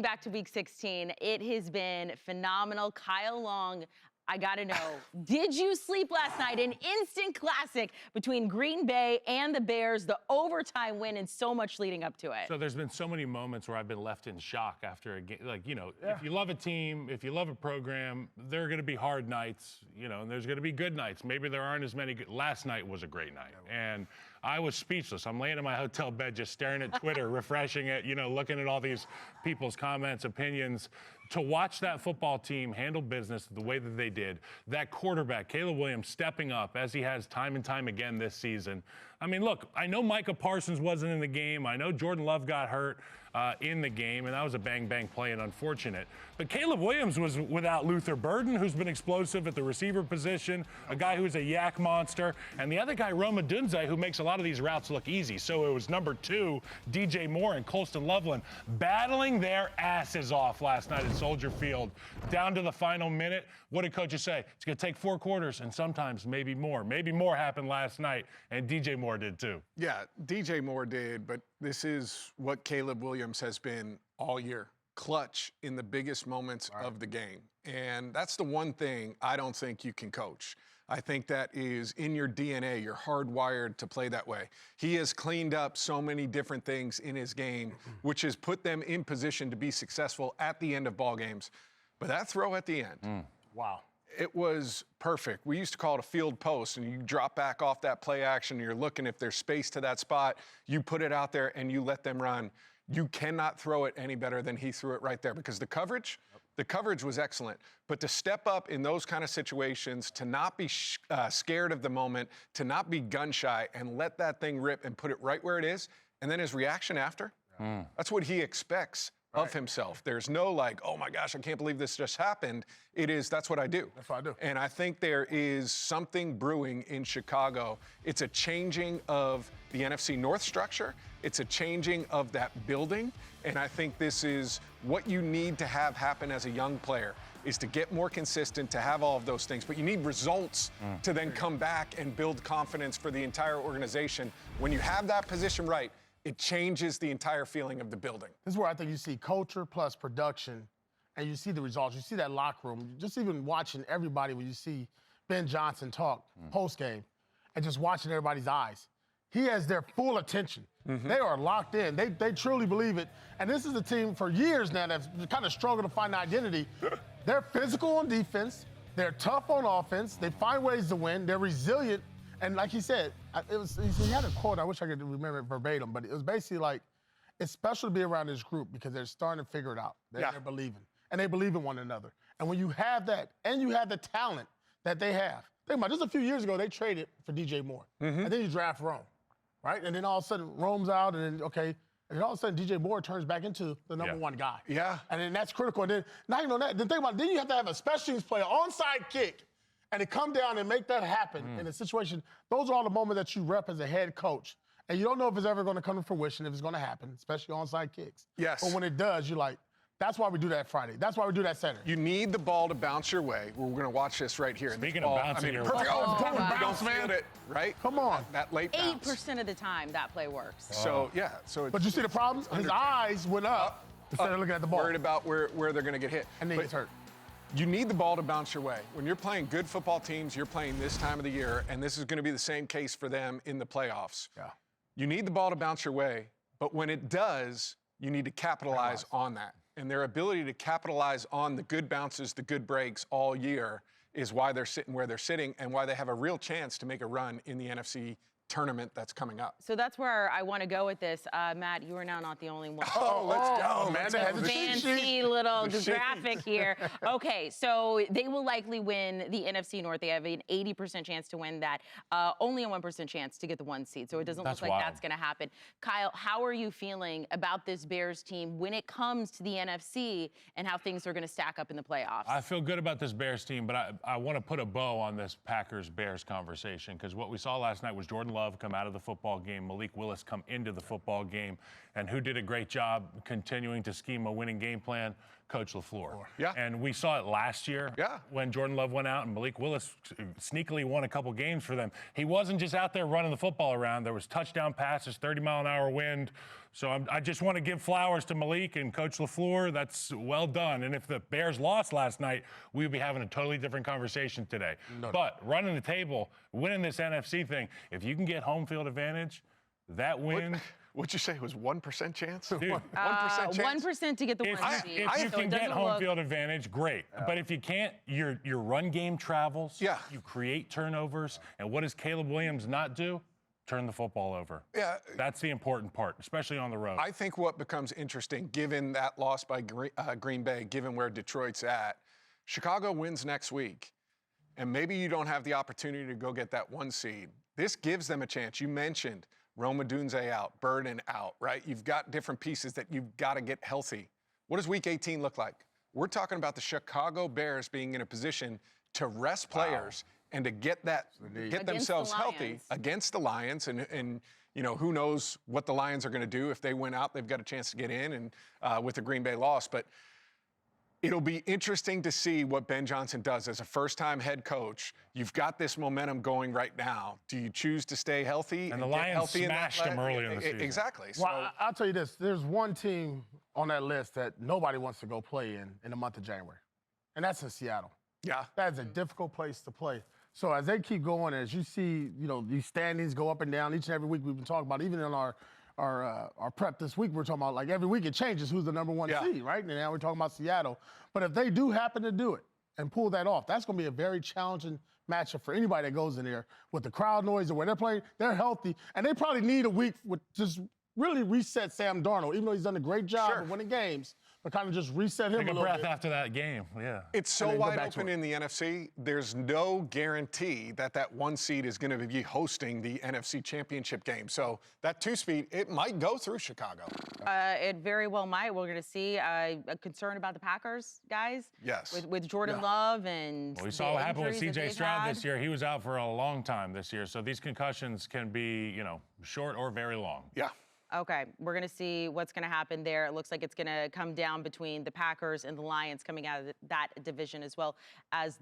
Back to week 16, it has been phenomenal. Kyle Long, I gotta know, did you sleep last night? An instant classic between Green Bay and the Bears, the overtime win, and so much leading up to it. So there's been so many moments where I've been left in shock after a game. Like, if you love a team, if you love a program, there are going to be hard nights, and there's going to be good nights. Maybe there aren't as many good. Last night was a great night. And I was speechless. I'm laying in my hotel bed just staring at Twitter, refreshing it, looking at all these people's comments, opinions. To watch that football team handle business the way that they did, that quarterback, Caleb Williams, stepping up as he has time and time again this season. I mean, look, I know Micah Parsons wasn't in the game. I know Jordan Love got hurt in the game, and that was a bang-bang play and unfortunate. But Caleb Williams was without Luther Burden, who's been explosive at the receiver position, a guy who's a yak monster, and the other guy, Rome Odunze, who makes a lot of these routes look easy. So it was number 2, DJ Moore and Colston Loveland battling their asses off last night at Soldier Field down to the final minute. What did coaches say? It's going to take 4 quarters and sometimes maybe more. Maybe more happened last night, and DJ Moore did too. Yeah, DJ Moore did, but this is what Caleb Williams has been all year. Clutch in the biggest moments of the game. And that's the one thing I don't think you can coach. I think that is in your DNA. You're hardwired to play that way. He has cleaned up so many different things in his game, which has put them in position to be successful at the end of ball games. But that throw at the end, wow. It was perfect. We used to call it a field post, and you drop back off that play action, and you're looking if there's space to that spot, you put it out there and you let them run. You cannot throw it any better than he threw it right there, because the coverage was excellent. But to step up in those kind of situations, to not be scared of the moment, to not be gun shy, and let that thing rip and put it right where it is, and then his reaction after, that's what he expects of himself. There's no like, oh my gosh, I can't believe this just happened. It is, that's what I do. That's what I do. And I think there is something brewing in Chicago. It's a changing of the NFC North structure. It's a changing of that building. And I think this is what you need to have happen as a young player, is to get more consistent, to have all of those things. But you need results to then come back and build confidence for the entire organization. When you have that position right, it changes the entire feeling of the building. This is where I think you see culture plus production, and you see the results. You see that locker room. Just even watching everybody when you see Ben Johnson talk post-game and just watching everybody's eyes. He has their full attention. They are locked in. They truly believe it. And this is a team for years now that's kind of struggled to find identity. They're physical on defense. They're tough on offense. They find ways to win. They're resilient. And like he said, he had a quote, I wish I could remember it verbatim, but it was basically like, it's special to be around this group because they're starting to figure it out. They're believing. And they believe in one another. And when you have that, and you have the talent that they have, think about it, just a few years ago, they traded for DJ Moore. And then you draft Rome, right? And then all of a sudden, Rome's out, and then, and then all of a sudden, DJ Moore turns back into the number 1 guy. Yeah. And then that's critical. And then, not even on that, then think about it, then you have to have a special teams player, onside kick, and to come down and make that happen in a situation. Those are all the moments that you rep as a head coach. And you don't know if it's ever going to come to fruition, if it's going to happen, especially onside kicks. Yes. But when it does, you're like, that's why we do that Friday. That's why we do that Saturday. You need the ball to bounce your way. We're going to watch this right here. Speaking of bouncing your way. Perfect. Bounce, man. It, right? Come on. That late bounce. 8% of the time that play works. So, yeah. So But you see the problem? His eyes went up instead of looking at the ball. Worried about where they're going to get hit. And then he's hurt. You need the ball to bounce your way. When you're playing good football teams, you're playing this time of the year, and this is going to be the same case for them in the playoffs. Yeah. You need the ball to bounce your way, but when it does, you need to capitalize on that. And their ability to capitalize on the good bounces, the good breaks all year is why they're sitting where they're sitting and why they have a real chance to make a run in the NFC tournament that's coming up. So that's where I want to go with this. Matt, you are now not the only one. Let's go, man. Fancy little graphic here. Okay, so they will likely win the NFC North. They have an 80% chance to win that. Only a 1% chance to get the 1 seed. So it doesn't look like that's going to happen. Kyle, how are you feeling about this Bears team when it comes to the NFC and how things are going to stack up in the playoffs? I feel good about this Bears team, but I want to put a bow on this Packers-Bears conversation, because what we saw last night was Jordan Love come out of the football game, Malik Willis come into the football game, and who did a great job continuing to scheme a winning game plan? Coach LaFleur. Yeah. And we saw it last year when Jordan Love went out and Malik Willis sneakily won a couple games for them. He wasn't just out there running the football around. There was touchdown passes, 30-mile-an-hour wind, So I just want to give flowers to Malik and Coach LaFleur. That's well done. And if the Bears lost last night, we would be having a totally different conversation today. But running the table, winning this NFC thing, if you can get home field advantage, that win. What'd you say? It was 1% chance? Dude, 1% chance? 1% to get the If, one seed. if you So can it get doesn't home look- field advantage, great. But if you can't, your run game travels. Yeah. You create turnovers. And what does Caleb Williams not do? Turn the football over. Yeah. That's the important part, especially on the road. I think what becomes interesting, given that loss by Green Bay, given where Detroit's at, Chicago wins next week, and maybe you don't have the opportunity to go get that one seed. This gives them a chance. You mentioned Rome Odunze out, Burden out, right? You've got different pieces that you've got to get healthy. What does Week 18 look like? We're talking about the Chicago Bears being in a position to rest players and to get themselves healthy against the Lions, and you know, who knows what the Lions are going to do. If they win out, they've got a chance to get in, and with the Green Bay loss. But it'll be interesting to see what Ben Johnson does as a first-time head coach. You've got this momentum going right now. Do you choose to stay healthy? And the get Lions healthy smashed them earlier in the season. Exactly. So, Well, I'll tell you this. There's one team on that list that nobody wants to go play in the month of January, and that's in Seattle. yeah. That's a difficult place to play. So as they keep going, as you see, you know, these standings go up and down each and every week. We've been talking about, even in our prep this week, we're talking about, like, every week it changes who's the number one seed, right? And now we're talking about Seattle. But if they do happen to do it and pull that off, that's going to be a very challenging matchup for anybody that goes in there with the crowd noise or where they're playing. They're healthy, and they probably need a week with just really reset Sam Darnold, even though he's done a great job of winning games, but kind of just reset him Take a a little breath bit. after that game. Yeah. It's so then go wide back to open it. in the NFC. There's no guarantee that that one seed is going to be hosting the NFC Championship game. So that 2-seed, it might go through Chicago. It very well might. We're going to see a concern about the Packers, guys. Yes. With Jordan Love and Well, we saw what happened with injuries that C.J. they've Stroud had. this year. He was out for a long time this year. So these concussions can be, you know, short or very long. Yeah. Okay, we're going to see what's going to happen there. It looks like it's going to come down between the Packers and the Lions coming out of that division, as well as